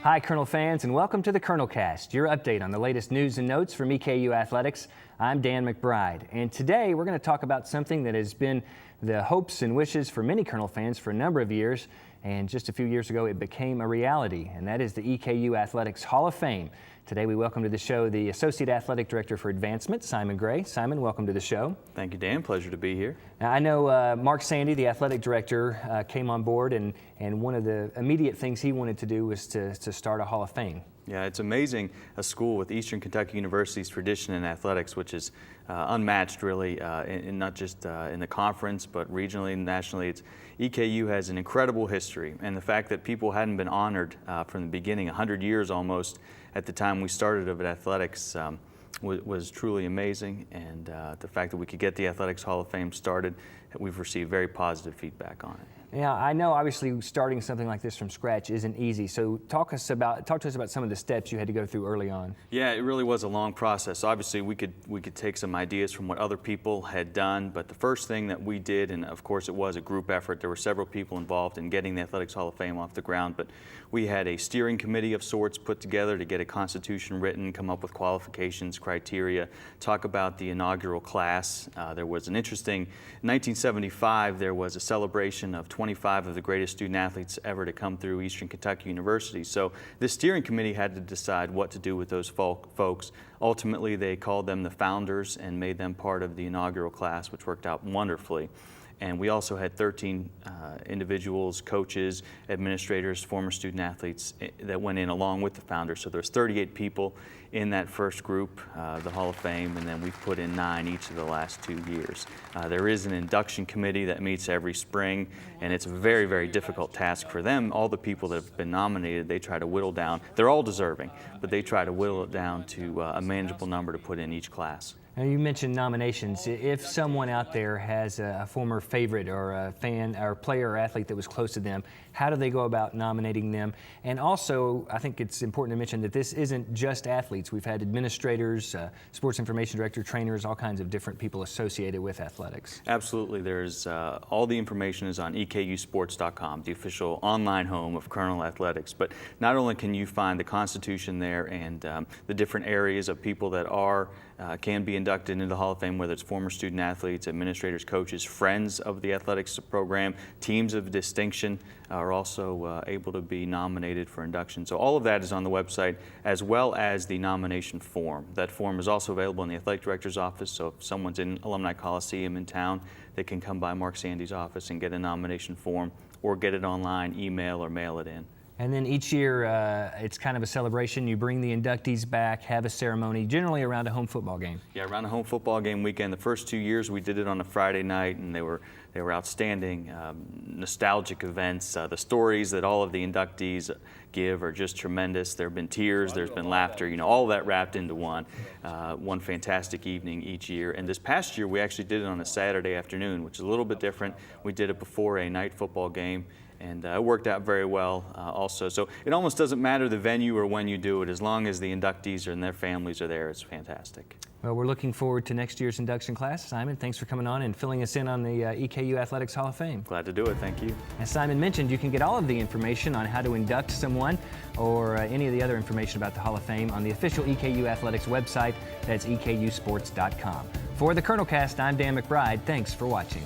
Hi, Colonel fans, and welcome to the Colonel Cast, your update on the latest news and notes from EKU Athletics. I'm Dan McBride, and today we're going to talk about something that has been the hopes and wishes for many Colonel fans for a number of years, and just a few years ago it became a reality, and that is the EKU Athletics Hall of Fame. Today we welcome to the show the Associate Athletic Director for Advancement, Simon Gray. Simon, welcome to the show. Thank you, Dan. Pleasure to be here. Now, I know Mark Sandy, the Athletic Director, came on board, and one of the immediate things he wanted to do was to start a Hall of Fame. Yeah, it's amazing, a school with Eastern Kentucky University's tradition in athletics, which is unmatched really, in not just in the conference, but regionally and nationally. EKU has an incredible history, and the fact that people hadn't been honored from the beginning, 100 years almost, at the time we started of athletics was truly amazing, and the fact that we could get the Athletics Hall of Fame started, we've received very positive feedback on it. Yeah, I know obviously starting something like this from scratch isn't easy, so talk to us about some of the steps you had to go through early on. Yeah, it really was a long process. Obviously we could take some ideas from what other people had done, but the first thing that we did, and of course it was a group effort, there were several people involved in getting the Athletics Hall of Fame off the ground, but we had a steering committee of sorts put together to get a constitution written, come up with qualifications, criteria, talk about the inaugural class. There was an interesting, in 1975 there was a celebration of 25 of the greatest student athletes ever to come through Eastern Kentucky University. So the steering committee had to decide what to do with those folks. Ultimately, they called them the founders and made them part of the inaugural class, which worked out wonderfully. And we also had 13 individuals, coaches, administrators, former student athletes that went in along with the founders. So there's 38 people in that first group, the Hall of Fame, and then we've put in 9 each of the last 2 years. There is an induction committee that meets every spring, and it's a very, very difficult task for them. All the people that have been nominated, they try to whittle down. They're all deserving, but they try to whittle it down to a manageable number to put in each class. Now, you mentioned nominations. If someone out there has a former favorite or a fan or player or athlete that was close to them, how do they go about nominating them? And also, I think it's important to mention that this isn't just athletes. We've had administrators, sports information director, trainers, all kinds of different people associated with athletics. Absolutely. There's all the information is on EKUsports.com, the official online home of Colonel Athletics. But not only can you find the Constitution there and the different areas of people that can be inducted into the Hall of Fame, whether it's former student athletes, administrators, coaches, friends of the athletics program, teams of distinction are also able to be nominated for induction. So all of that is on the website, as well as the nomination form. That form is also available in the athletic director's office, so if someone's in Alumni Coliseum in town, they can come by Mark Sandy's office and get a nomination form, or get it online, email, or mail it in. And then each year, it's kind of a celebration. You bring the inductees back, have a ceremony, generally around a home football game. Yeah, around a home football game weekend. The first 2 years we did it on a Friday night, and they were outstanding, nostalgic events. The stories that all of the inductees give are just tremendous. There have been tears, there's been laughter, all of that wrapped into one fantastic evening each year. And this past year we actually did it on a Saturday afternoon, which is a little bit different. We did it before a night football game, and it worked out very well also. So it almost doesn't matter the venue or when you do it, as long as the inductees and their families are there, it's fantastic. Well, we're looking forward to next year's induction class. Simon, thanks for coming on and filling us in on the EKU Athletics Hall of Fame. Glad to do it, thank you. As Simon mentioned, you can get all of the information on how to induct someone or any of the other information about the Hall of Fame on the official EKU Athletics website. That's EKUsports.com. For the Colonel Cast, I'm Dan McBride. Thanks for watching.